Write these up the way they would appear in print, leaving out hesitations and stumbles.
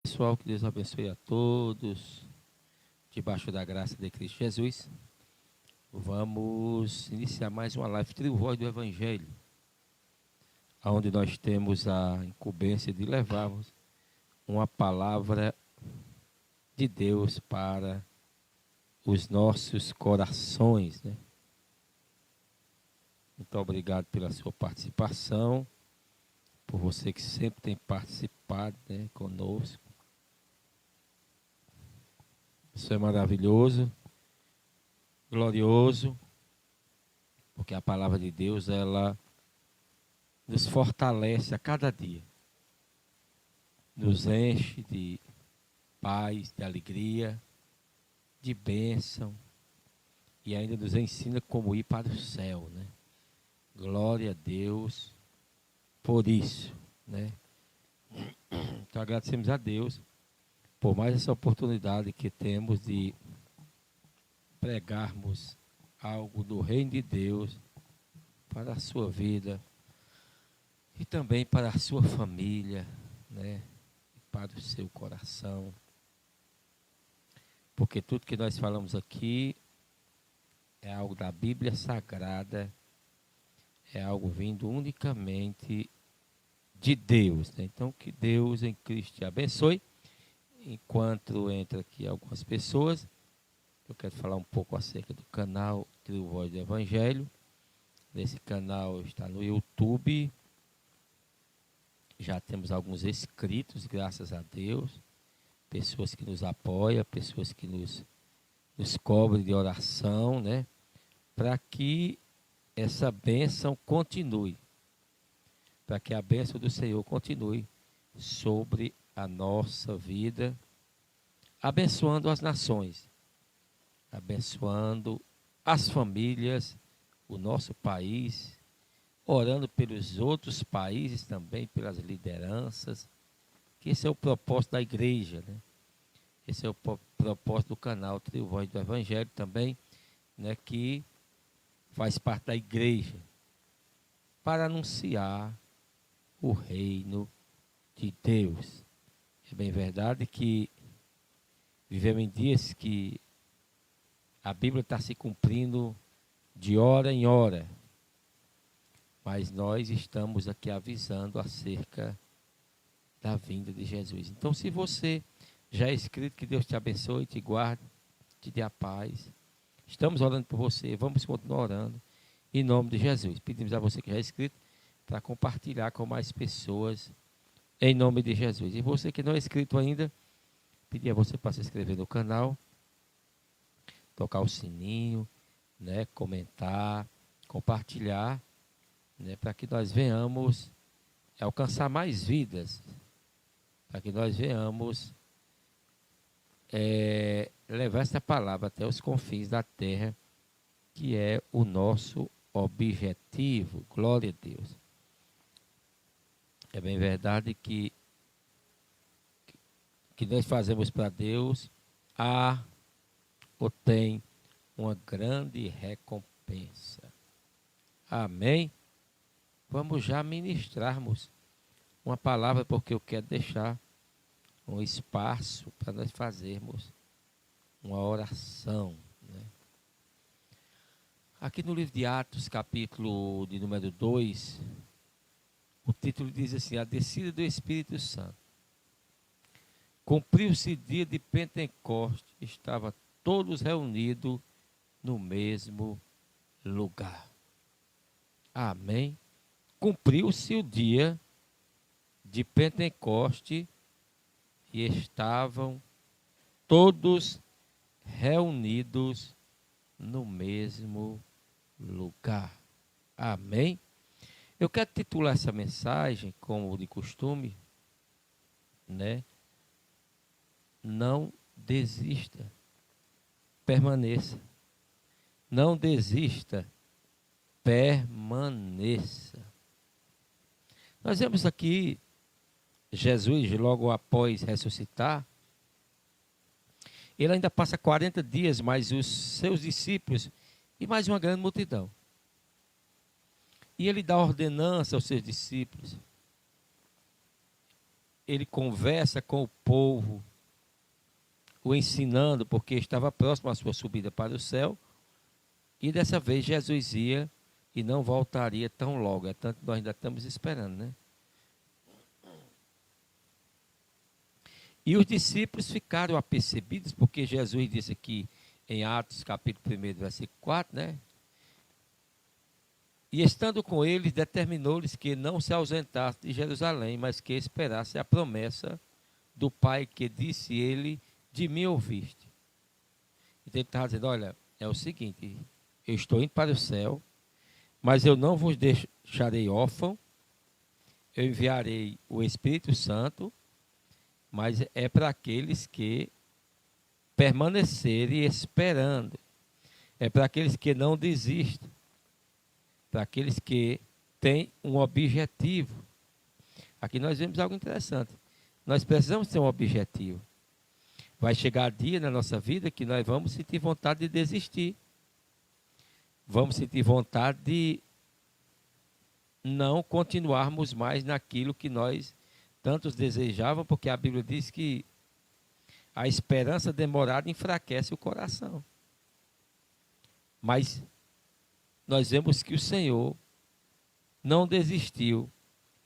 Pessoal, que Deus abençoe a todos, debaixo da graça de Cristo Jesus. Vamos iniciar mais uma live Trio Voz do Evangelho, onde nós temos a incumbência de levarmos uma palavra de Deus para os nossos corações, né? Muito obrigado pela sua participação, por você que sempre tem participado, né, conosco. Isso é maravilhoso, glorioso, porque a palavra de Deus, ela nos fortalece a cada dia, nos enche de paz, de alegria, de bênção, e ainda nos ensina como ir para o céu, né? Glória a Deus por isso, né? Então agradecemos a Deus por mais essa oportunidade que temos de pregarmos algo do reino de Deus para a sua vida e também para a sua família, né? Para o seu coração. Porque tudo que nós falamos aqui é algo da Bíblia Sagrada, é algo vindo unicamente de Deus, né? Então, que Deus em Cristo te abençoe. Enquanto entra aqui algumas pessoas, eu quero falar um pouco acerca do canal Trio Voz do Evangelho. Nesse canal está no YouTube. Já temos alguns inscritos, graças a Deus. Pessoas que nos apoiam, pessoas que nos cobrem de oração, né? Para que essa bênção continue. Para que a bênção do Senhor continue sobre a nossa vida, abençoando as nações, abençoando as famílias, o nosso país, orando pelos outros países também, pelas lideranças, que esse é o propósito da igreja, né? Esse é o propósito do canal Trio Voz do Evangelho também, né? Que faz parte da igreja, para anunciar o reino de Deus. É bem verdade que vivemos em dias que a Bíblia está se cumprindo de hora em hora, mas nós estamos aqui avisando acerca da vinda de Jesus. Então, se você já é inscrito, que Deus te abençoe, te guarde, te dê a paz. Estamos orando por você, vamos continuar orando, em nome de Jesus. Pedimos a você que já é inscrito, para compartilhar com mais pessoas, em nome de Jesus. E você que não é inscrito ainda, pedir a você para se inscrever no canal, tocar o sininho, né, comentar, compartilhar, né, para que nós venhamos alcançar mais vidas, para que nós venhamos levar essa palavra até os confins da terra, que é o nosso objetivo. Glória a Deus. É bem verdade que nós fazemos para Deus há ou tem uma grande recompensa. Amém? Vamos já ministrarmos uma palavra, porque eu quero deixar um espaço para nós fazermos uma oração, né? Aqui no livro de Atos, capítulo de número 2, o título diz assim: a descida do Espírito Santo. Cumpriu-se o dia de Pentecostes, estava todos reunidos no mesmo lugar. Amém? Cumpriu-se o dia de Pentecoste e estavam todos reunidos no mesmo lugar. Amém? Eu quero titular essa mensagem, como de costume, né? Não desista, permaneça. Não desista, permaneça. Nós vemos aqui Jesus, logo após ressuscitar, ele ainda passa 40 dias, mais os seus discípulos e mais uma grande multidão. E ele dá ordenança aos seus discípulos. ele conversa com o povo, o ensinando, porque estava próximo à sua subida para o céu. E dessa vez Jesus ia e não voltaria tão logo. É tanto que nós ainda estamos esperando, né? E os discípulos ficaram apercebidos, porque Jesus disse aqui em Atos, capítulo 1, versículo 4, né? E estando com eles, determinou-lhes que não se ausentasse de Jerusalém, mas que esperasse a promessa do Pai, que disse ele, de mim ouviste. Então ele estava dizendo, olha, é o seguinte, eu estou indo para o céu, mas eu não vos deixarei órfão, eu enviarei o Espírito Santo, mas é para aqueles que permanecerem esperando, é para aqueles que não desistem, para aqueles que têm um objetivo. Aqui nós vemos algo interessante. Nós precisamos ter um objetivo. Vai chegar dia na nossa vida que nós vamos sentir vontade de desistir. Vamos sentir vontade de não continuarmos mais naquilo que nós tantos desejavam, porque a Bíblia diz que a esperança demorada enfraquece o coração. Mas nós vemos que o Senhor não desistiu,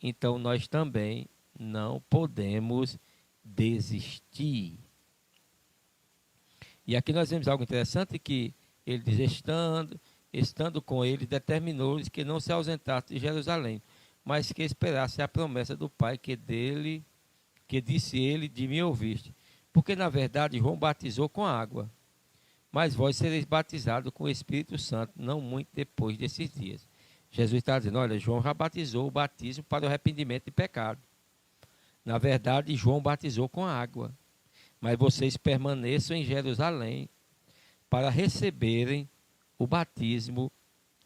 então nós também não podemos desistir. E aqui nós vemos algo interessante, que ele diz, estando com ele, determinou-lhes que não se ausentasse de Jerusalém, mas que esperasse a promessa do Pai, que disse ele, de mim ouviste. Porque na verdade João batizou com água, mas vós sereis batizados com o Espírito Santo, não muito depois desses dias. Jesus está dizendo, olha, João já batizou o batismo para o arrependimento de pecado. Na verdade, João batizou com água, mas vocês permaneçam em Jerusalém para receberem o batismo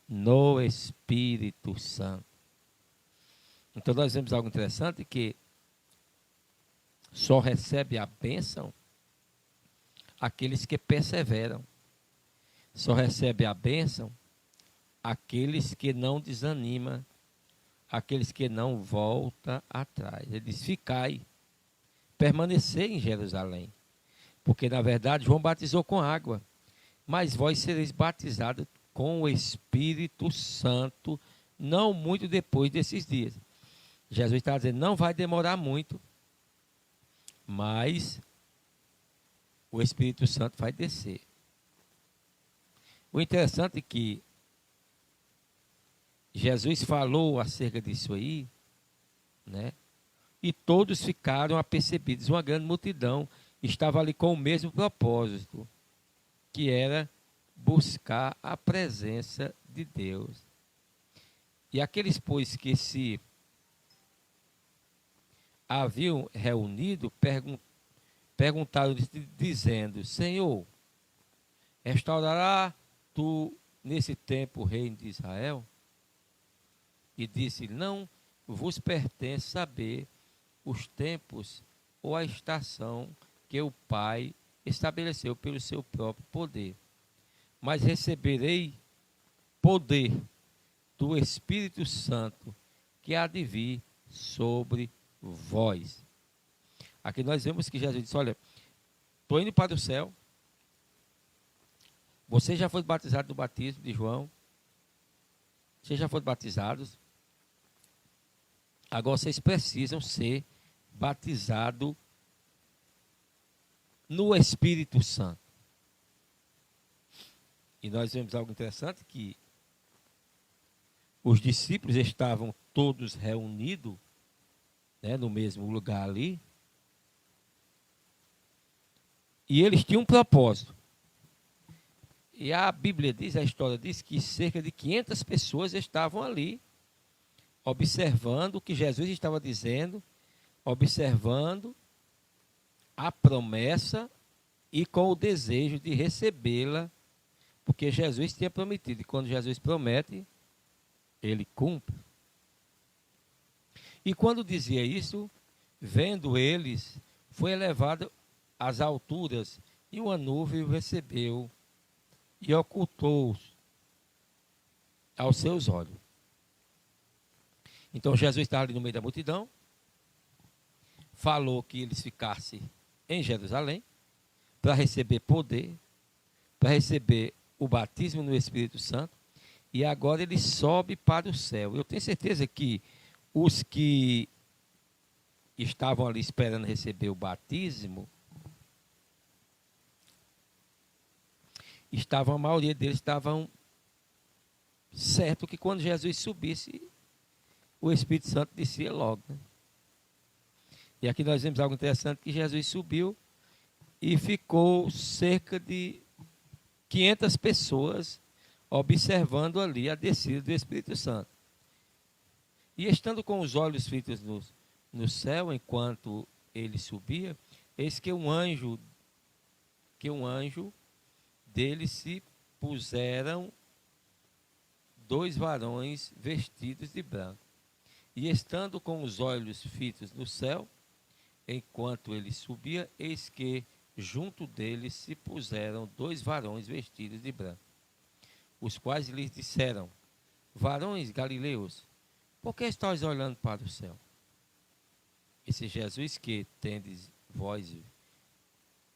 no Espírito Santo. Então nós vemos algo interessante, que só recebe a bênção aqueles que perseveram. Só recebe a bênção aqueles que não desanimam, aqueles que não voltam atrás. Ele diz, ficai, permanecer em Jerusalém. Porque, na verdade, João batizou com água, mas vós sereis batizados com o Espírito Santo, não muito depois desses dias. Jesus está dizendo, não vai demorar muito, mas o Espírito Santo vai descer. O interessante é que Jesus falou acerca disso aí, né? E todos ficaram apercebidos. Uma grande multidão estava ali com o mesmo propósito, que era buscar a presença de Deus. E aqueles, pois, que se haviam reunido, perguntaram, dizendo, Senhor, restaurará tu nesse tempo o reino de Israel? E disse, não vos pertence saber os tempos ou a estação que o Pai estabeleceu pelo seu próprio poder. Mas receberei poder do Espírito Santo que há de vir sobre vós. Aqui nós vemos que Jesus disse, olha, estou indo para o céu, você já foi batizado no batismo de João, vocês já foram batizados, agora vocês precisam ser batizados no Espírito Santo. E nós vemos algo interessante, que os discípulos estavam todos reunidos, né, no mesmo lugar ali, e eles tinham um propósito. E a Bíblia diz, a história diz que cerca de 500 pessoas estavam ali, observando o que Jesus estava dizendo, observando a promessa e com o desejo de recebê-la, porque Jesus tinha prometido, e quando Jesus promete, ele cumpre. E quando dizia isso, vendo eles, foi elevado às alturas, e uma nuvem o recebeu e ocultou-os aos seus olhos. Então Jesus estava ali no meio da multidão, falou que eles ficassem em Jerusalém para receber poder, para receber o batismo no Espírito Santo, e agora ele sobe para o céu. Eu tenho certeza que os que estavam ali esperando receber o batismo, a maioria deles estavam certo que quando Jesus subisse, o Espírito Santo descia logo, né? E aqui nós vemos algo interessante, que Jesus subiu e ficou cerca de 500 pessoas observando ali a descida do Espírito Santo. E estando com os olhos fitos no céu, enquanto ele subia, eis que um anjo dele se puseram 2 varões vestidos de branco. E estando com os olhos fitos no céu, enquanto ele subia, eis que junto dele se puseram 2 varões vestidos de branco, os quais lhes disseram: varões galileus, por que estáis olhando para o céu? Esse Jesus que tendes vós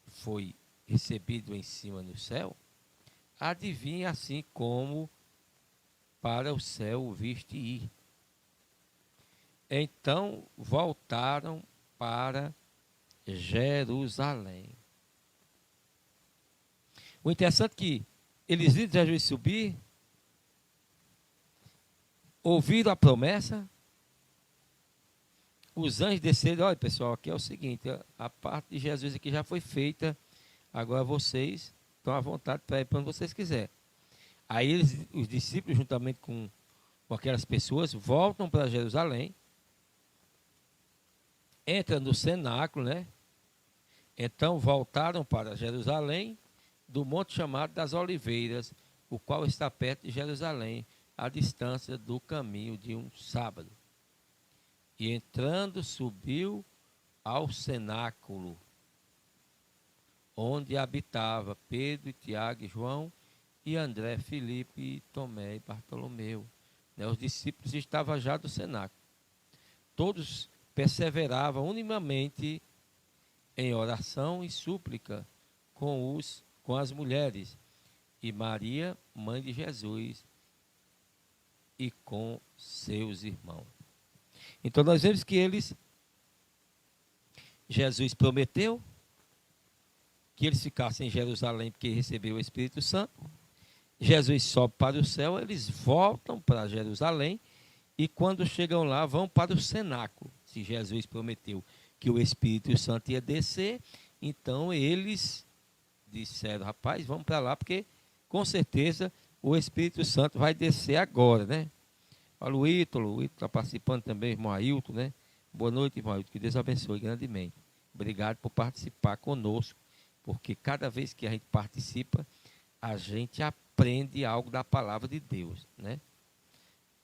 foi recebido em cima no céu, adivinha assim como para o céu o viste ir. Então voltaram para Jerusalém. O interessante é que eles viram Jesus subir, ouviram a promessa, os anjos desceram. Olha, pessoal, aqui é o seguinte: a parte de Jesus aqui já foi feita, agora vocês estão à vontade para ir para onde vocês quiserem. Aí eles, os discípulos, juntamente com aquelas pessoas, voltam para Jerusalém, entram no cenáculo, né? Então voltaram para Jerusalém, do monte chamado das Oliveiras, o qual está perto de Jerusalém, à distância do caminho de um sábado. E entrando, subiu ao cenáculo, onde habitava Pedro, Tiago e João, e André, Filipe, Tomé e Bartolomeu. Os discípulos estavam já do cenáculo. Todos perseveravam unanimemente em oração e súplica com as mulheres, e Maria, mãe de Jesus, e com seus irmãos. Então nós vemos que Jesus prometeu que eles ficassem em Jerusalém, porque recebeu o Espírito Santo. Jesus sobe para o céu, eles voltam para Jerusalém, e quando chegam lá, vão para o cenáculo. Se Jesus prometeu que o Espírito Santo ia descer, então eles disseram: rapaz, vamos para lá, porque com certeza o Espírito Santo vai descer agora, né? Olha o Ítalo está participando também, irmão Ailton, né? Boa noite, irmão Ailton, que Deus abençoe grandemente. Obrigado por participar conosco, porque cada vez que a gente participa, a gente aprende algo da palavra de Deus, né?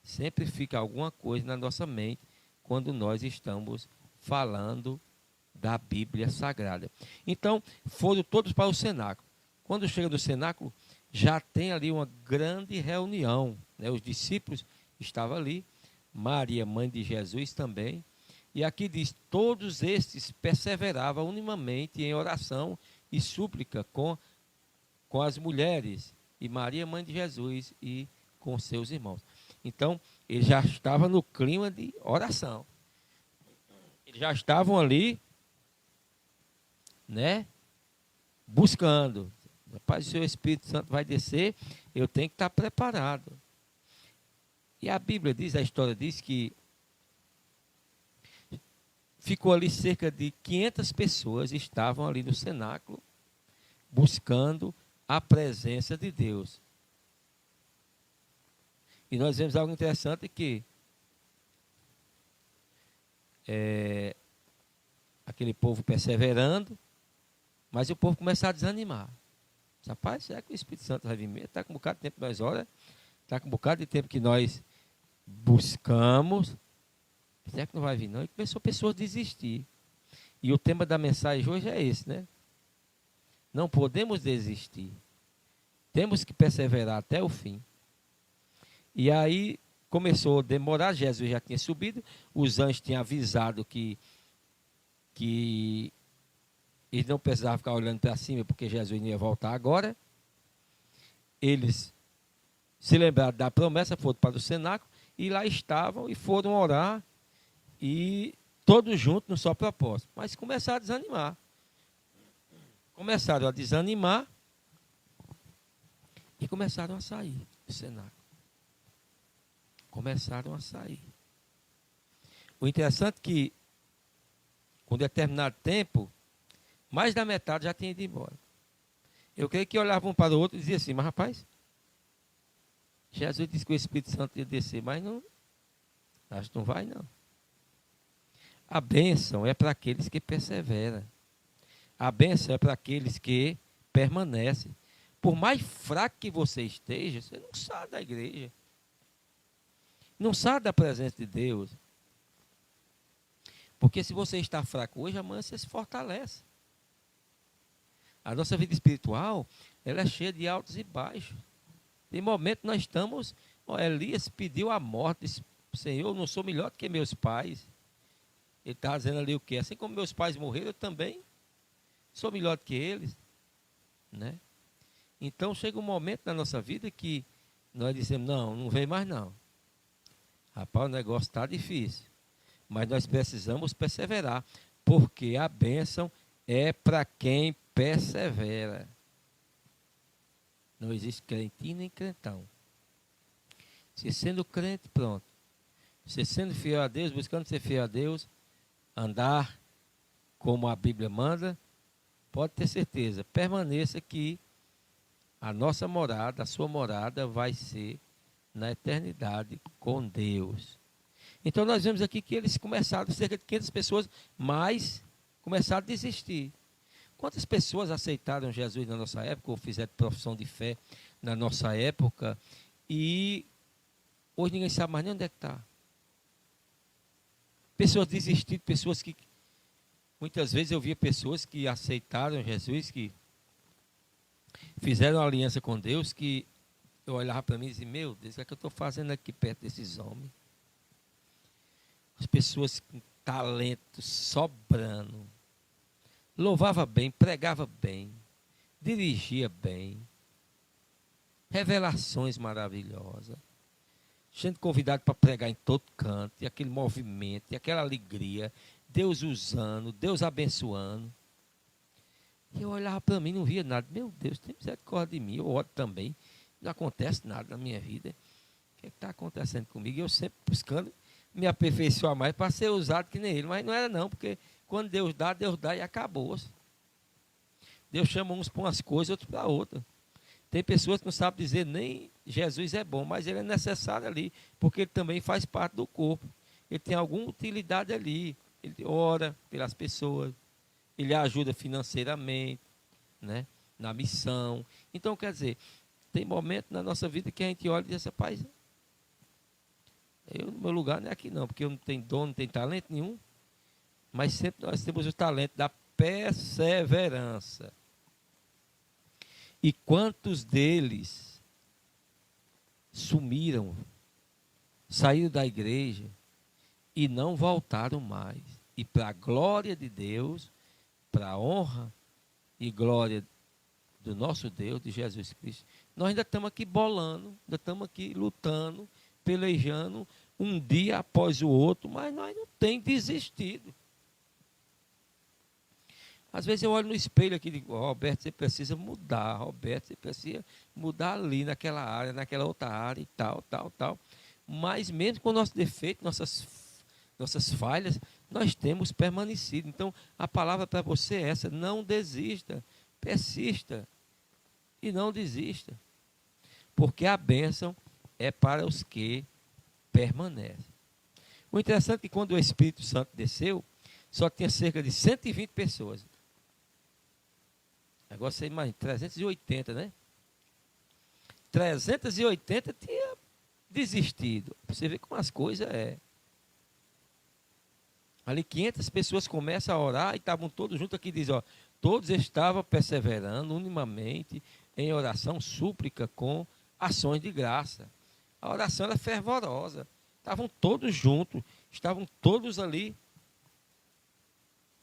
Sempre fica alguma coisa na nossa mente quando nós estamos falando da Bíblia Sagrada. Então, foram todos para o cenáculo. Quando chega no cenáculo, já tem ali uma grande reunião, né? Os discípulos estavam ali, Maria, mãe de Jesus também. E aqui diz: todos estes perseveravam unanimemente em oração e súplica com as mulheres, e Maria, mãe de Jesus, e com seus irmãos. Então, eles já estavam no clima de oração. Eles já estavam ali, né, buscando. Rapaz, o seu Espírito Santo vai descer, eu tenho que estar preparado. E a Bíblia diz, a história diz que ficou ali cerca de 500 pessoas, estavam ali no cenáculo, buscando a presença de Deus. E nós vemos algo interessante, que aquele povo perseverando, mas o povo começa a desanimar. Rapaz, será que o Espírito Santo vai vir mesmo? Está com um bocado de tempo que nós oramos, está com um bocado de tempo que nós buscamos, será que não vai vir não? E começou a pessoa a desistir. E o tema da mensagem hoje é esse, né? Não podemos desistir. Temos que perseverar até o fim. E aí começou a demorar, Jesus já tinha subido, os anjos tinham avisado que que eles não precisavam ficar olhando para cima, porque Jesus não ia voltar agora. Eles se lembraram da promessa, foram para o cenáculo, e lá estavam e foram orar, e todos juntos no só propósito. Mas começaram a desanimar. Começaram a desanimar e começaram a sair do cenáculo. Começaram a sair. O interessante é que, com determinado tempo, mais da metade já tinha ido embora. Eu creio que olhavam um para o outro e diziam assim, mas rapaz, Jesus disse que o Espírito Santo ia descer, mas não, acho que não vai não. A bênção é para aqueles que perseveram. A bênção é para aqueles que permanecem. Por mais fraco que você esteja, você não sai da igreja. Não sai da presença de Deus. Porque se você está fraco hoje, amanhã você se fortalece. A nossa vida espiritual, ela é cheia de altos e baixos. Tem momento que nós estamos... Elias pediu a morte, disse, Senhor, eu não sou melhor do que meus pais. Ele está dizendo ali o quê? Assim como meus pais morreram, eu também sou melhor do que eles. Né? Então chega um momento na nossa vida que nós dizemos, não vem mais não. Rapaz, o negócio está difícil. Mas nós precisamos perseverar, porque a bênção é para quem persevera. Não existe crentinho nem crentão. Você sendo crente, pronto. Você sendo fiel a Deus, buscando ser fiel a Deus, andar como a Bíblia manda, pode ter certeza, permaneça que a nossa morada, a sua morada vai ser na eternidade com Deus. Então nós vemos aqui que eles começaram, cerca de 500 pessoas, mas começaram a desistir. Quantas pessoas aceitaram Jesus na nossa época, ou fizeram profissão de fé na nossa época, e hoje ninguém sabe mais nem onde é que está. Pessoas desistiram, pessoas que, muitas vezes eu via pessoas que aceitaram Jesus, que fizeram uma aliança com Deus, que eu olhava para mim e dizia, meu Deus, o que é que eu estou fazendo aqui perto desses homens? As pessoas com talento sobrando, louvava bem, pregava bem, dirigia bem, revelações maravilhosas, sendo convidado para pregar em todo canto, e aquele movimento, e aquela alegria, Deus usando, Deus abençoando. E eu olhava para mim, não via nada. Meu Deus, tem misericórdia de mim, eu oro também, não acontece nada na minha vida. O que está acontecendo comigo? Eu sempre buscando me aperfeiçoar mais para ser usado que nem ele, mas não era não, porque quando Deus dá e acabou. Deus chama uns para umas coisas, outros para outras. Tem pessoas que não sabem dizer nem Jesus é bom, mas ele é necessário ali, porque ele também faz parte do corpo. Ele tem alguma utilidade ali. Ele ora pelas pessoas, ele ajuda financeiramente, né, na missão. Então, quer dizer, tem momentos na nossa vida que a gente olha e diz, rapaz, eu no meu lugar não é aqui não, porque eu não tenho dom, não tenho talento nenhum, mas sempre nós temos o talento da perseverança. E quantos deles sumiram, saíram da igreja e não voltaram mais. E para a glória de Deus, para a honra e glória do nosso Deus, de Jesus Cristo, nós ainda estamos aqui bolando, ainda estamos aqui lutando, pelejando, um dia após o outro, mas nós não temos desistido. Às vezes eu olho no espelho aqui e digo, Roberto, você precisa mudar, Roberto, você precisa mudar ali naquela área, naquela outra área e tal. Mas mesmo com o nosso defeito, nossas falhas, nós temos permanecido. Então, a palavra para você é essa, não desista, persista e não desista. Porque a bênção é para os que permanecem. O interessante é que quando o Espírito Santo desceu, só tinha cerca de 120 pessoas. Agora você imagina, 380, né? 380 tinha desistido. Você vê como as coisas é. Ali 500 pessoas começam a orar e estavam todos juntos aqui, diz, todos estavam perseverando unimamente em oração, súplica com ações de graça. A oração era fervorosa. Estavam todos juntos, estavam todos ali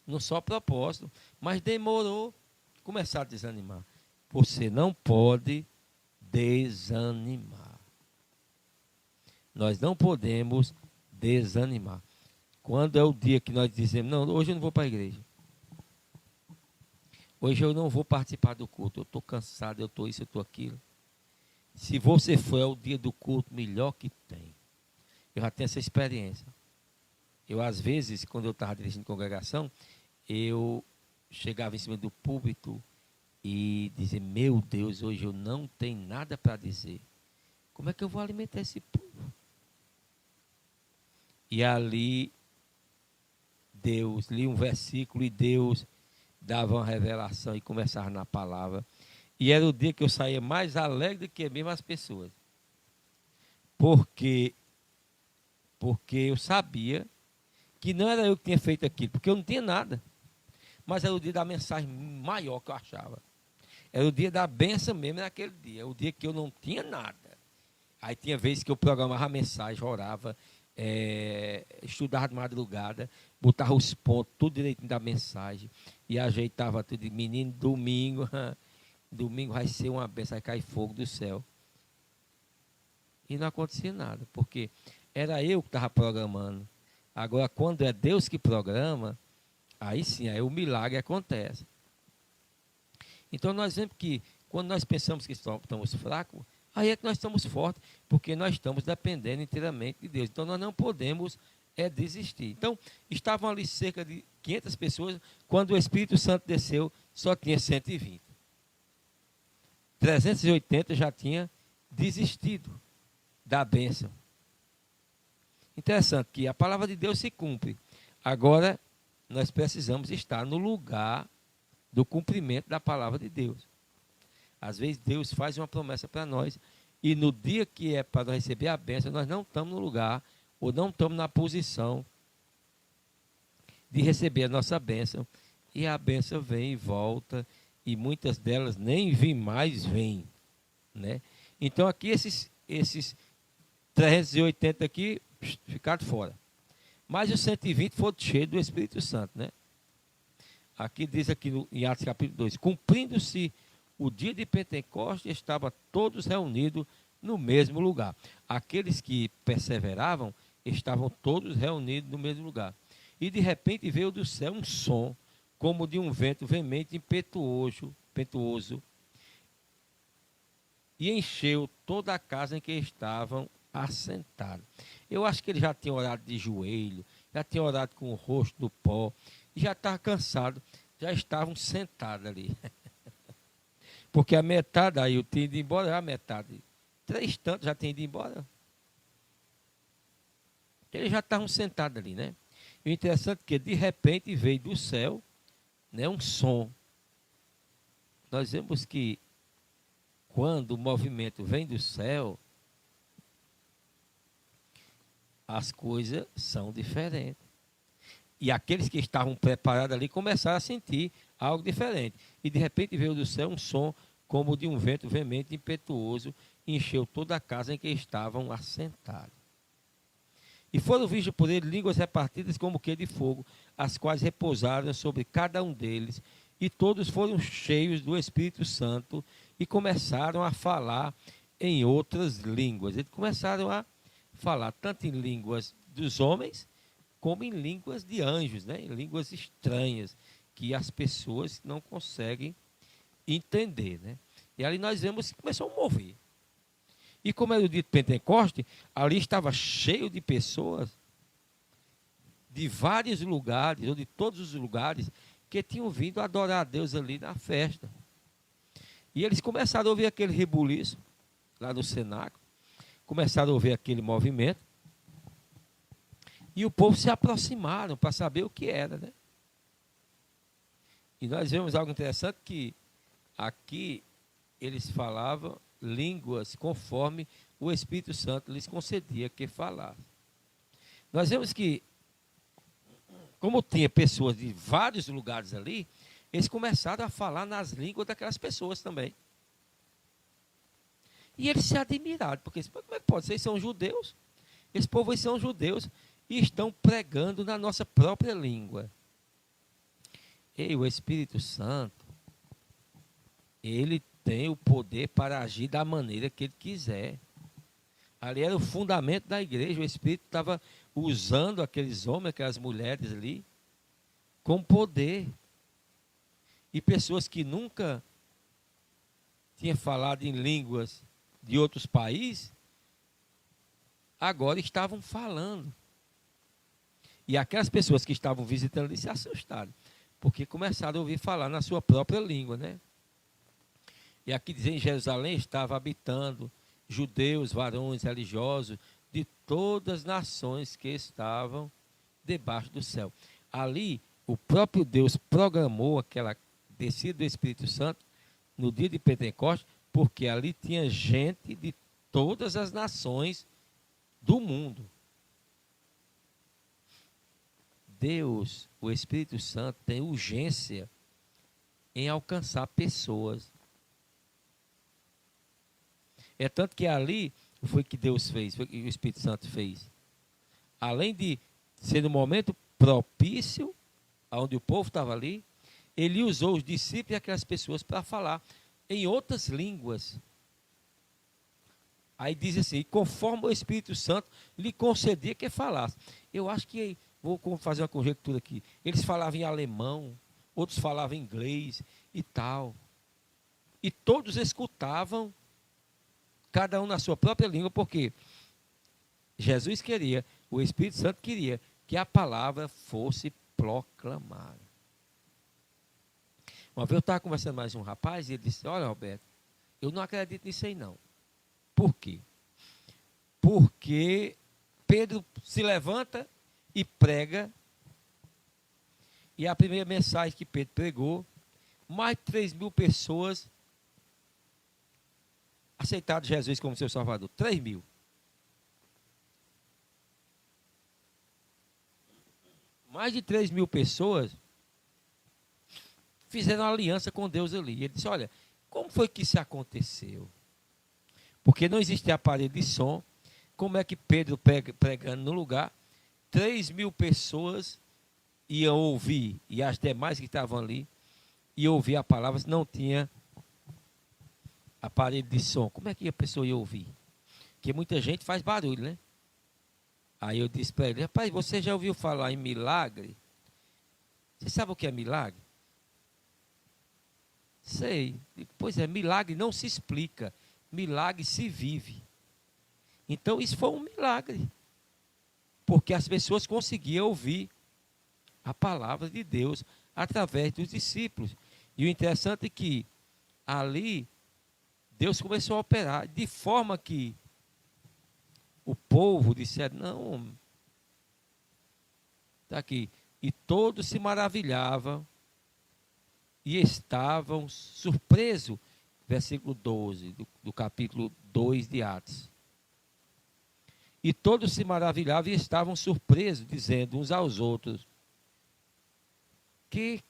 no só propósito, mas demorou, começar a desanimar. Você não pode desanimar. Nós não podemos desanimar. Quando é o dia que nós dizemos, não, hoje eu não vou para a igreja. Hoje eu não vou participar do culto. Eu estou cansado, eu estou isso, eu estou aquilo. Se você for ao dia do culto, melhor que tem. Eu já tenho essa experiência. Eu, às vezes, quando eu estava dirigindo congregação, eu chegava em cima do púlpito e dizia, meu Deus, hoje eu não tenho nada para dizer. Como é que eu vou alimentar esse povo? E ali, Deus, li um versículo e Deus dava uma revelação e começava na palavra. E era o dia que eu saía mais alegre do que mesmo as pessoas. Porque eu sabia que não era eu que tinha feito aquilo, porque eu não tinha nada. Mas era o dia da mensagem maior que eu achava. Era o dia da bênção mesmo naquele dia. Era o dia que eu não tinha nada. Aí tinha vezes que eu programava a mensagem, orava, estudava de madrugada, botava os pontos, tudo direitinho da mensagem, e ajeitava tudo. Menino, domingo vai ser uma bênção, vai cair fogo do céu. E não acontecia nada, porque era eu que estava programando. Agora, quando é Deus que programa, aí sim, aí o milagre acontece. Então, nós vemos que, quando nós pensamos que estamos fracos, aí é que nós estamos fortes, porque nós estamos dependendo inteiramente de Deus. Então, nós não podemos desistir. Então, estavam ali cerca de 500 pessoas, quando o Espírito Santo desceu, só tinha 120. 380 já tinha desistido da bênção. Interessante que a palavra de Deus se cumpre. Agora, nós precisamos estar no lugar do cumprimento da palavra de Deus. Às vezes, Deus faz uma promessa para nós, e no dia que é para nós receber a bênção, nós não estamos no lugar, ou não estamos na posição de receber a nossa bênção. E a bênção vem e volta, e muitas delas nem vêm, né? Então, aqui, esses 380 aqui, ficaram fora. Mas os 120 foram cheios do Espírito Santo, né? Aqui diz aqui em Atos capítulo 2, cumprindo-se o dia de Pentecostes, estavam todos reunidos no mesmo lugar. Aqueles que perseveravam estavam todos reunidos no mesmo lugar. E de repente veio do céu um som, como de um vento veemente impetuoso, e encheu toda a casa em que estavam assentados. Eu acho que ele já tinha orado de joelho, já tinha orado com o rosto no pó, e já estava cansado, já estavam sentados ali. Porque a metade aí eu tinha ido embora, a metade. 3 tantos já tinham ido embora. Eles já estavam sentados ali, né? E o interessante é que de repente veio do céu, né, um som. Nós vemos que quando o movimento vem do céu, as coisas são diferentes. E aqueles que estavam preparados ali começaram a sentir algo diferente. E de repente veio do céu um som como de um vento veemente impetuoso, e encheu toda a casa em que estavam assentados. E foram vistas por ele línguas repartidas como que de fogo, as quais repousaram sobre cada um deles, e todos foram cheios do Espírito Santo e começaram a falar em outras línguas. Eles começaram a falar tanto em línguas dos homens, como em línguas de anjos, né? Em línguas estranhas, que as pessoas não conseguem entender, né? E ali nós vemos que começou a mover. E como era o dia de Pentecoste, ali estava cheio de pessoas de vários lugares, ou de todos os lugares, que tinham vindo adorar a Deus ali na festa. E eles começaram a ouvir aquele rebuliço lá no cenáculo, começaram a ouvir aquele movimento, e o povo se aproximaram para saber o que era, né? E nós vemos algo interessante, que aqui eles falavam línguas conforme o Espírito Santo lhes concedia que falassem. Nós vemos que, como tinha pessoas de vários lugares ali, eles começaram a falar nas línguas daquelas pessoas também. E eles se admiraram, porque como é que pode? Vocês são judeus? Esse povo aí são judeus e estão pregando na nossa própria língua. Ei, o Espírito Santo, ele tem o poder para agir da maneira que ele quiser. Ali era o fundamento da igreja. O Espírito estava usando aqueles homens, aquelas mulheres ali, com poder. E pessoas que nunca tinham falado em línguas de outros países, agora estavam falando. E aquelas pessoas que estavam visitando ali se assustaram, porque começaram a ouvir falar na sua própria língua, né? E aqui diz, em Jerusalém estava habitando judeus, varões religiosos, de todas as nações que estavam debaixo do céu. Ali, o próprio Deus programou aquela descida do Espírito Santo no dia de Pentecostes, porque ali tinha gente de todas as nações do mundo. Deus, o Espírito Santo, tem urgência em alcançar pessoas. É tanto que ali foi que Deus fez, foi que o Espírito Santo fez. Além de ser no momento propício, onde o povo estava ali, ele usou os discípulos e aquelas pessoas para falar em outras línguas. Aí diz assim, conforme o Espírito Santo lhe concedia que falasse. Eu acho que, vou fazer uma conjectura aqui, eles falavam em alemão, outros falavam em inglês e tal. E todos escutavam, cada um na sua própria língua, porque Jesus queria, o Espírito Santo queria que a palavra fosse proclamada. Uma vez eu estava conversando mais com um rapaz e ele disse, olha, Roberto, eu não acredito nisso aí não. Por quê? Porque Pedro se levanta e prega, e a primeira mensagem que Pedro pregou, mais de 3.000 pessoas aceitaram Jesus como seu Salvador. 3.000. Mais de 3.000 pessoas fizeram aliança com Deus ali. E ele disse, olha, como foi que isso aconteceu? Porque não existe aparelho de som. Como é que Pedro pregando no lugar, 3.000 pessoas iam ouvir, e as demais que estavam ali, iam ouvir a palavra, não tinha aparelho de som. Como é que a pessoa ia ouvir? Porque muita gente faz barulho, né? Aí eu disse para ele, rapaz, você já ouviu falar em milagre? Você sabe o que é milagre? Sei. Pois é, milagre não se explica, milagre se vive. Então isso foi um milagre, porque as pessoas conseguiam ouvir a palavra de Deus através dos discípulos. E o interessante é que ali Deus começou a operar de forma que o povo disseram, não, está aqui, e todos se maravilhavam e estavam surpresos, versículo 12 do capítulo 2 de Atos. E todos se maravilhavam e estavam surpresos, dizendo uns aos outros, que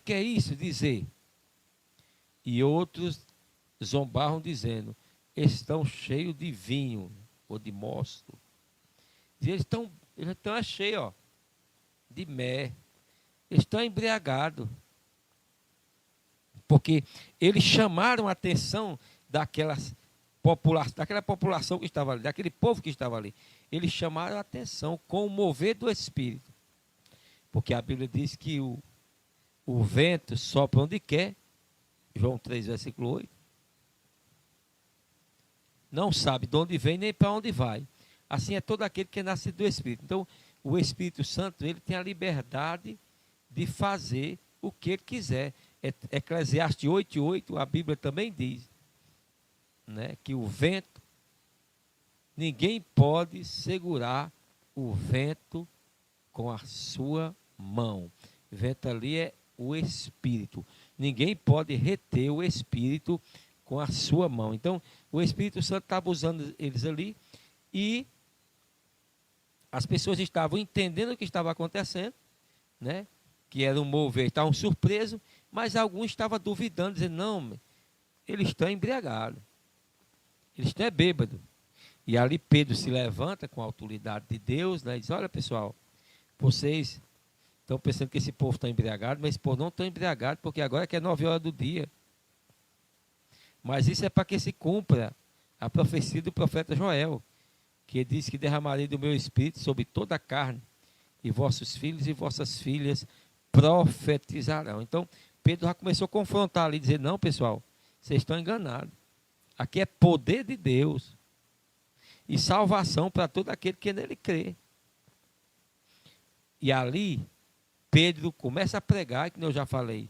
é isso dizer? E outros zombavam dizendo, estão cheios de vinho ou de mosto. E eles estão cheios, ó, de mel. Eles estão embriagados. Porque eles chamaram a atenção daquela população que estava ali, daquele povo que estava ali. Eles chamaram a atenção com o mover do Espírito. Porque a Bíblia diz que o vento sopra onde quer, João 3, versículo 8. Não sabe de onde vem nem para onde vai. Assim é todo aquele que é nascido do Espírito. Então, o Espírito Santo, ele tem a liberdade de fazer o que ele quiser. Eclesiastes 8:8, a Bíblia também diz, né, que o vento, ninguém pode segurar o vento com a sua mão. O vento ali é o Espírito. Ninguém pode reter o Espírito com a sua mão. Então, o Espírito Santo estava usando eles ali e as pessoas estavam entendendo o que estava acontecendo, né? Que era um mover, estavam surpresos, mas alguns estavam duvidando, dizendo, não, eles estão embriagados, eles estão bêbados. E ali Pedro se levanta com a autoridade de Deus, né? E diz, olha pessoal, vocês Estão pensando que esse povo está embriagado, mas esse povo não está embriagado, porque agora é que é 9 horas do dia. Mas isso é para que se cumpra a profecia do profeta Joel, que diz que derramarei do meu espírito sobre toda a carne, e vossos filhos e vossas filhas profetizarão. Então, Pedro já começou a confrontar ali, dizer, não, pessoal, vocês estão enganados. Aqui é poder de Deus e salvação para todo aquele que nele crê. E ali, Pedro começa a pregar, que eu já falei,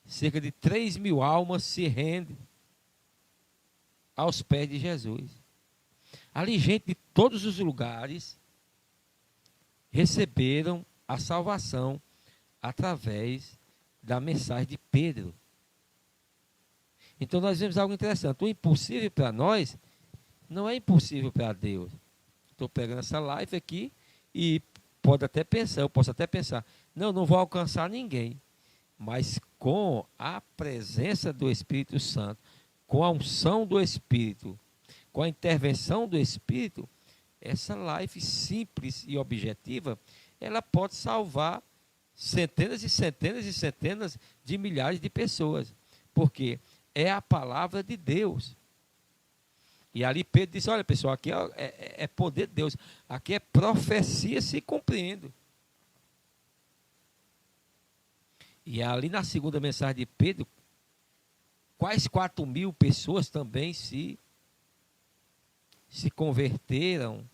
cerca de 3.000 almas se rendem aos pés de Jesus. Ali, gente de todos os lugares receberam a salvação através da mensagem de Pedro. Então, nós vemos algo interessante. O impossível para nós não é impossível para Deus. Estou pegando essa live aqui e eu posso até pensar, não vou alcançar ninguém. Mas com a presença do Espírito Santo, com a unção do Espírito, com a intervenção do Espírito, essa live simples e objetiva, ela pode salvar centenas e centenas e centenas de milhares de pessoas. Porque é a palavra de Deus. E ali Pedro disse, olha pessoal, aqui é poder de Deus. Aqui é profecia se cumprindo. E ali na segunda mensagem de Pedro, quase 4.000 pessoas também se converteram,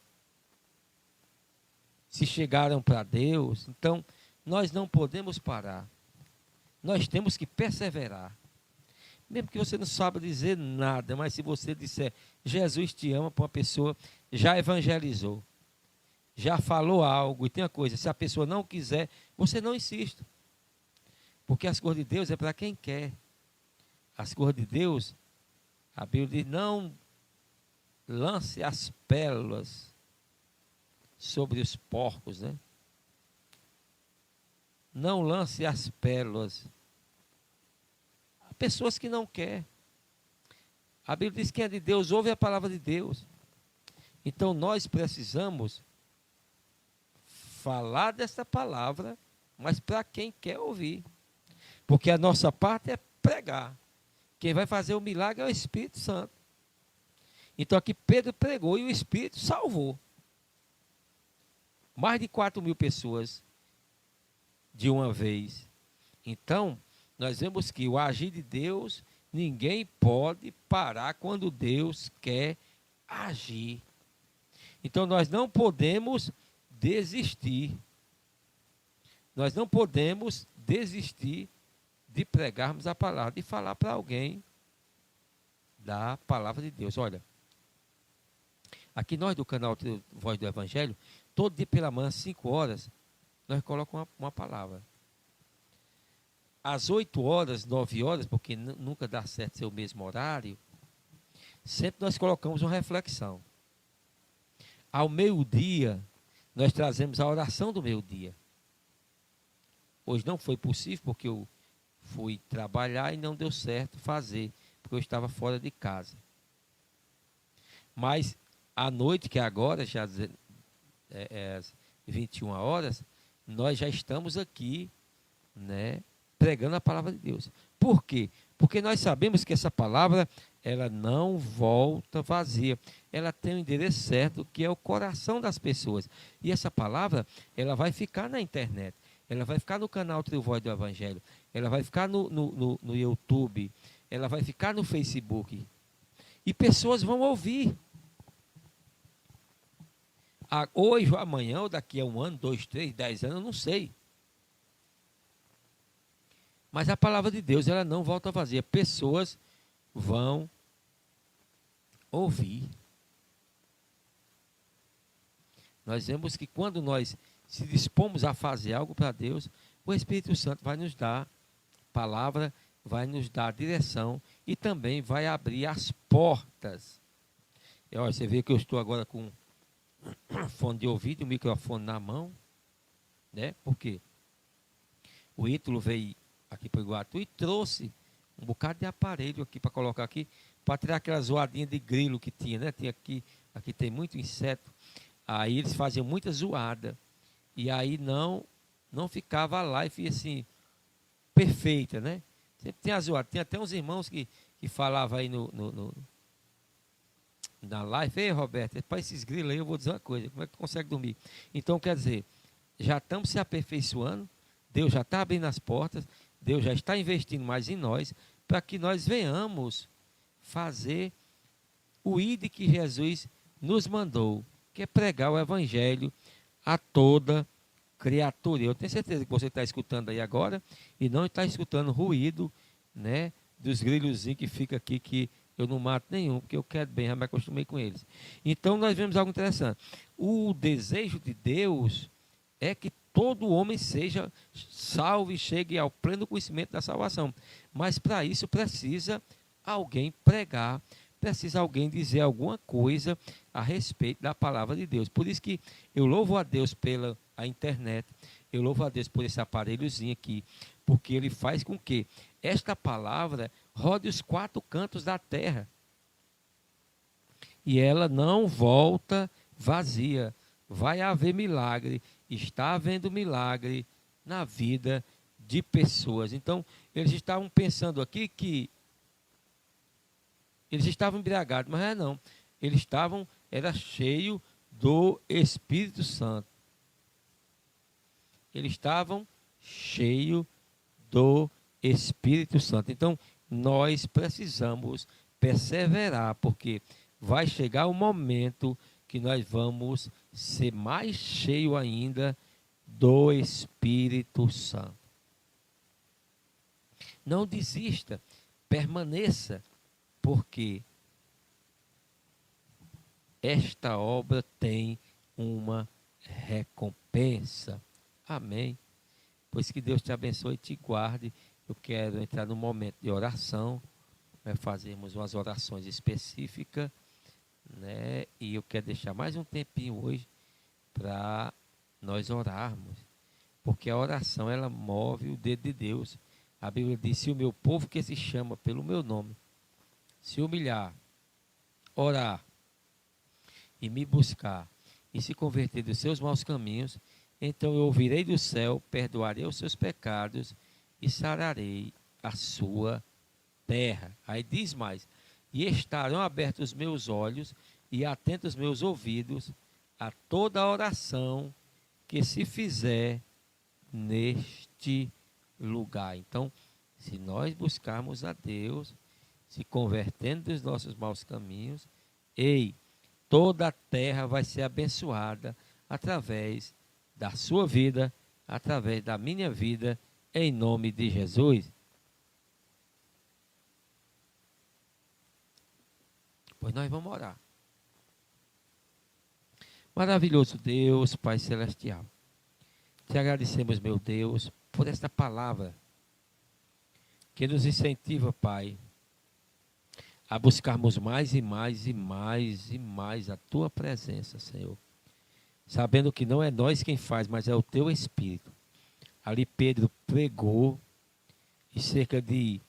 se chegaram para Deus. Então, nós não podemos parar. Nós temos que perseverar. Mesmo que você não saiba dizer nada, mas se você disser, Jesus te ama, para uma pessoa, já evangelizou, já falou algo, e tem uma coisa, se a pessoa não quiser, você não insista. Porque as coisas de Deus é para quem quer. As coisas de Deus, a Bíblia diz, não lance as pérolas sobre os porcos, né? Não lance as pérolas. Há pessoas que não querem. A Bíblia diz que quem é de Deus ouve a palavra de Deus. Então nós precisamos falar dessa palavra, mas para quem quer ouvir. Porque a nossa parte é pregar. Quem vai fazer o milagre é o Espírito Santo. Então aqui Pedro pregou e o Espírito salvou. Mais de 4.000 pessoas de uma vez. Então, nós vemos que o agir de Deus, ninguém pode parar quando Deus quer agir. Então, nós não podemos desistir. Nós não podemos desistir de pregarmos a palavra, de falar para alguém da palavra de Deus. Olha, aqui nós do canal Voz do Evangelho, todo dia pela manhã, 5 horas, nós colocamos uma palavra. Às 8 horas, 9 horas, porque nunca dá certo ser o mesmo horário, sempre nós colocamos uma reflexão. Ao meio-dia, nós trazemos a oração do meio-dia. Hoje não foi possível, porque eu fui trabalhar e não deu certo fazer, porque eu estava fora de casa. Mas, à noite, que agora, já é 21 horas, nós já estamos aqui, né, pregando a palavra de Deus. Por quê? Porque nós sabemos que essa palavra, ela não volta vazia. Ela tem o endereço certo, que é o coração das pessoas. E essa palavra, ela vai ficar na internet. Ela vai ficar no canal Trio Voz do Evangelho. Ela vai ficar no YouTube. Ela vai ficar no Facebook. E pessoas vão ouvir. Hoje ou amanhã, ou daqui a 1 ano, 2, 3, 10 anos, eu não sei. Mas a palavra de Deus, ela não volta vazia. Pessoas vão ouvir. Nós vemos que quando nós se dispomos a fazer algo para Deus, o Espírito Santo vai nos dar palavra, vai nos dar direção e também vai abrir as portas. E, olha, você vê que eu estou agora com fone de ouvido e o microfone na mão, né? Por quê? O Ítalo veio aqui para o Iguatu e trouxe um bocado de aparelho aqui para colocar aqui, para tirar aquela zoadinha de grilo que tinha, né? Tinha aqui tem muito inseto. Aí eles faziam muita zoada. E aí não não ficava a live assim, perfeita, né? Sempre tem zoada. Tem até uns irmãos que falavam aí na live: ei, Roberto, para esses grilos aí eu vou dizer uma coisa, como é que tu consegue dormir? Então, quer dizer, já estamos se aperfeiçoando, Deus já está abrindo as portas, Deus já está investindo mais em nós, para que nós venhamos fazer o ID que Jesus nos mandou, que é pregar o evangelho a toda criatura. Eu tenho certeza que você está escutando aí agora e não está escutando ruído, né, dos grilhozinhos que fica aqui, que eu não mato nenhum, porque eu quero bem, já me acostumei com eles. Então nós vemos algo interessante. O desejo de Deus é que todo homem seja salvo e chegue ao pleno conhecimento da salvação. Mas para isso precisa alguém pregar, precisa alguém dizer alguma coisa a respeito da palavra de Deus. Por isso que eu louvo a Deus pela a internet, eu louvo a Deus por esse aparelhozinho aqui, porque ele faz com que esta palavra rode os quatro cantos da terra. E ela não volta vazia. Vai haver milagre, está havendo milagre na vida de pessoas. Então, eles estavam pensando aqui que eles estavam embriagados, mas não. Eles estavam, era cheio do Espírito Santo. Eles estavam cheios do Espírito Santo. Então, nós precisamos perseverar, porque vai chegar o momento que nós vamos ser mais cheios ainda do Espírito Santo. Não desista, permaneça, porque esta obra tem uma recompensa. Amém. Pois que Deus te abençoe e te guarde. Eu quero entrar no momento de oração, fazermos umas orações específicas, né? E eu quero deixar mais um tempinho hoje para nós orarmos, porque a oração, ela move o dedo de Deus. A Bíblia diz: se o meu povo, que se chama pelo meu nome, se humilhar, orar e me buscar e se converter dos seus maus caminhos, então eu ouvirei do céu, perdoarei os seus pecados e sararei a sua terra. Aí diz mais: e estarão abertos os meus olhos e atentos os meus ouvidos a toda a oração que se fizer neste lugar. Então, se nós buscarmos a Deus, se convertendo dos nossos maus caminhos, toda a terra vai ser abençoada através da sua vida, através da minha vida, em nome de Jesus. Pois nós vamos orar. Maravilhoso Deus, Pai Celestial, te agradecemos, meu Deus, por esta palavra que nos incentiva, Pai, a buscarmos mais e mais e mais e mais a Tua presença, Senhor. Sabendo que não é nós quem faz, mas é o Teu Espírito. Ali Pedro pregou e cerca de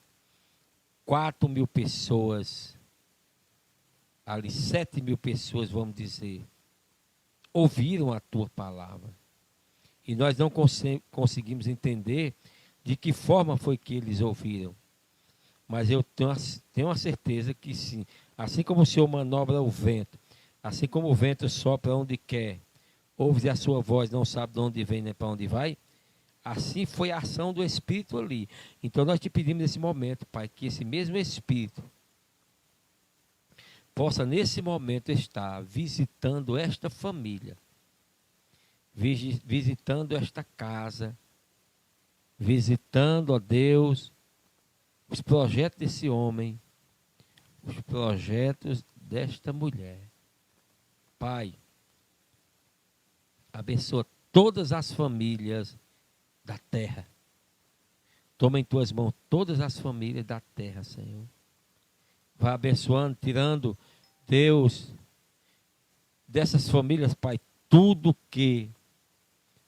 4.000 pessoas, ali 7.000 pessoas, vamos dizer, ouviram a Tua palavra. E nós não conseguimos entender de que forma foi que eles ouviram. Mas eu tenho a certeza que sim. Assim como o Senhor manobra o vento, assim como o vento sopra onde quer, ouve a sua voz, não sabe de onde vem nem para onde vai, assim foi a ação do Espírito ali. Então nós te pedimos nesse momento, Pai, que esse mesmo Espírito possa nesse momento estar visitando esta família, visitando esta casa, visitando, ó Deus, os projetos desse homem, os projetos desta mulher. Pai, abençoa todas as famílias da terra. Toma em tuas mãos todas as famílias da terra, Senhor. Vai abençoando, tirando, Deus, dessas famílias, Pai, tudo que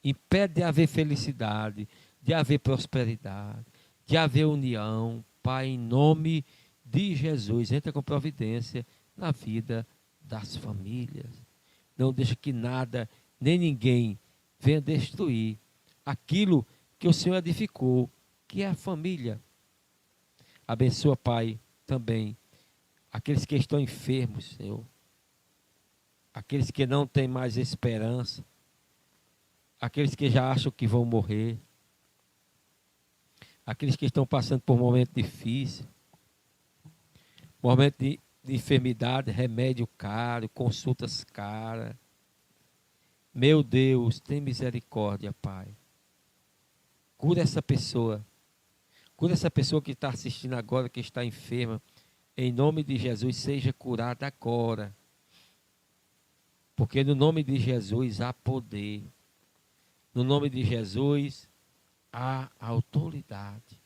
impede de haver felicidade, de haver prosperidade, de haver união. Pai, em nome de Jesus, entra com providência na vida das famílias. Não deixa que nada, nem ninguém venha destruir aquilo que o Senhor edificou, que é a família. Abençoa, Pai, também aqueles que estão enfermos, Senhor. Aqueles que não têm mais esperança. Aqueles que já acham que vão morrer. Aqueles que estão passando por um momento difícil. Momento de enfermidade, remédio caro, consultas caras. Meu Deus, tem misericórdia, Pai. Cura essa pessoa. Cura essa pessoa que está assistindo agora, que está enferma. Em nome de Jesus, seja curada agora. Porque no nome de Jesus há poder. No nome de Jesus há autoridade.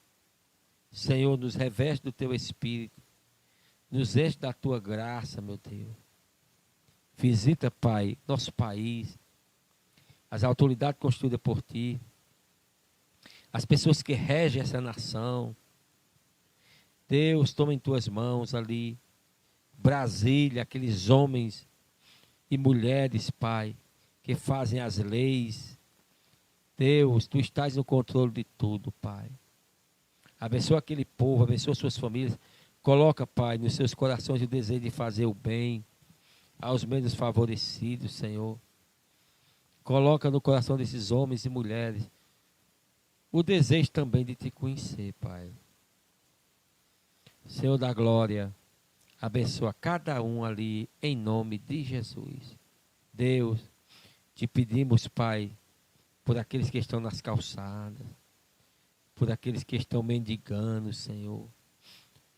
Senhor, nos reveste do teu Espírito. Nos enche da tua graça, meu Deus. Visita, Pai, nosso país. As autoridades construídas por ti. As pessoas que regem essa nação. Deus, toma em tuas mãos ali. Brasília, aqueles homens e mulheres, Pai, que fazem as leis. Deus, tu estás no controle de tudo, Pai. Abençoa aquele povo, abençoa suas famílias. Coloca, Pai, nos seus corações o desejo de fazer o bem aos menos favorecidos, Senhor. Coloca no coração desses homens e mulheres o desejo também de te conhecer, Pai. Senhor da glória, abençoa cada um ali em nome de Jesus. Deus, te pedimos, Pai, por aqueles que estão nas calçadas, por aqueles que estão mendigando, Senhor,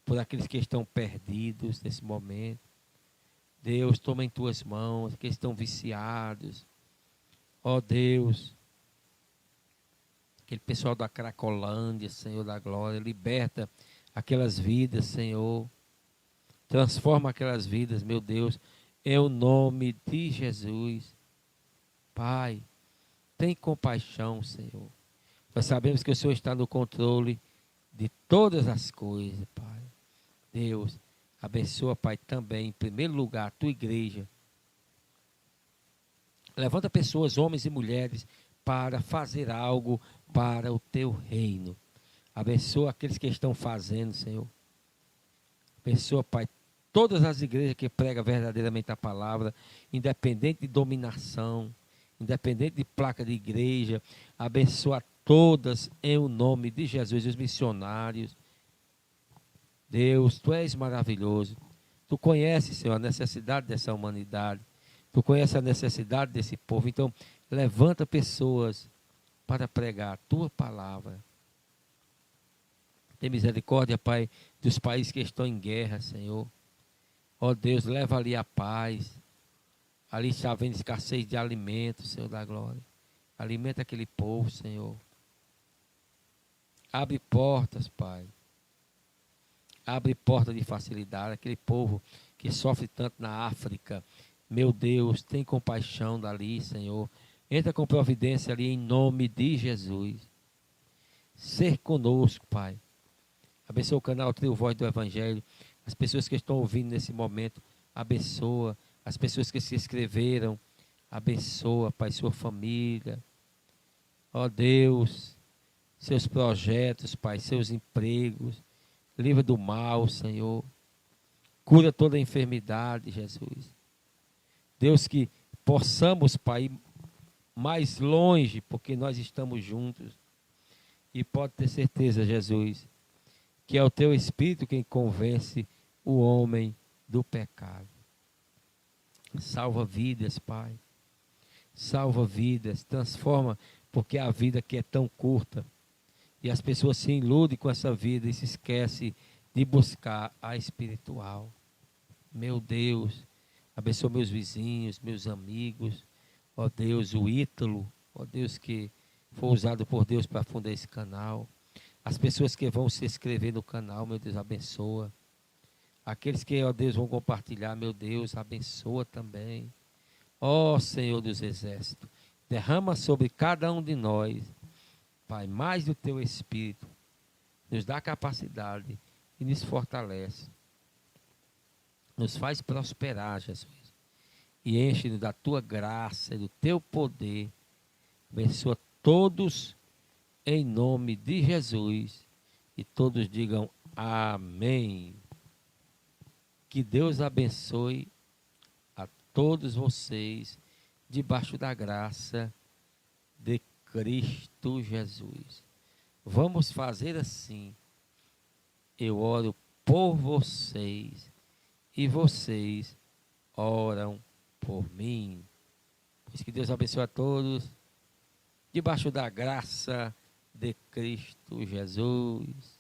por aqueles que estão perdidos nesse momento. Deus, toma em tuas mãos, que estão viciados. Ó Deus, aquele pessoal da Cracolândia, Senhor da glória, liberta aquelas vidas, Senhor. Transforma aquelas vidas, meu Deus, em o nome de Jesus. Pai, tem compaixão, Senhor. Nós sabemos que o Senhor está no controle de todas as coisas, Pai. Deus, abençoa, Pai, também, em primeiro lugar, a tua igreja. Levanta pessoas, homens e mulheres, para fazer algo para o teu reino. Abençoa aqueles que estão fazendo, Senhor. Abençoa, Pai, todas as igrejas que pregam verdadeiramente a palavra, independente de dominação, independente de placa de igreja. Abençoa todas em o nome de Jesus, os missionários. Deus, tu és maravilhoso. Tu conheces, Senhor, a necessidade dessa humanidade. Tu conheces a necessidade desse povo. Então, levanta pessoas para pregar a tua palavra. Tem misericórdia, Pai, dos países que estão em guerra, Senhor. Ó Deus, leva ali a paz. Ali está havendo escassez de alimentos, Senhor da glória. Alimenta aquele povo, Senhor. Abre portas, Pai. Abre porta de facilidade, aquele povo que sofre tanto na África. Meu Deus, tem compaixão dali, Senhor. Entra com providência ali em nome de Jesus. Ser conosco, Pai. Abençoa o canal Trio Voz do Evangelho. As pessoas que estão ouvindo nesse momento, abençoa. As pessoas que se inscreveram, abençoa, Pai, sua família. Ó Deus, seus projetos, Pai, seus empregos. Livra do mal, Senhor. Cura toda a enfermidade, Jesus. Deus, que possamos, Pai, ir mais longe, porque nós estamos juntos. E pode ter certeza, Jesus, que é o teu Espírito quem convence o homem do pecado. Salva vidas, Pai. Salva vidas, transforma, porque a vida que é tão curta. E as pessoas se iludem com essa vida e se esquecem de buscar a espiritual. Meu Deus, abençoa meus vizinhos, meus amigos. Ó Deus, o Ítalo, ó Deus, que foi usado por Deus para fundar esse canal. As pessoas que vão se inscrever no canal, meu Deus, abençoa. Aqueles que, ó Deus, vão compartilhar, meu Deus, abençoa também. Ó Senhor dos Exércitos, derrama sobre cada um de nós, Pai, mais do teu Espírito, nos dá capacidade e nos fortalece. Nos faz prosperar, Jesus. E enche-nos da tua graça e do teu poder. Abençoa todos em nome de Jesus. E todos digam amém. Que Deus abençoe a todos vocês debaixo da graça de Cristo Jesus. Vamos fazer assim. Eu oro por vocês e vocês oram por mim. Pois que Deus abençoe a todos debaixo da graça de Cristo Jesus.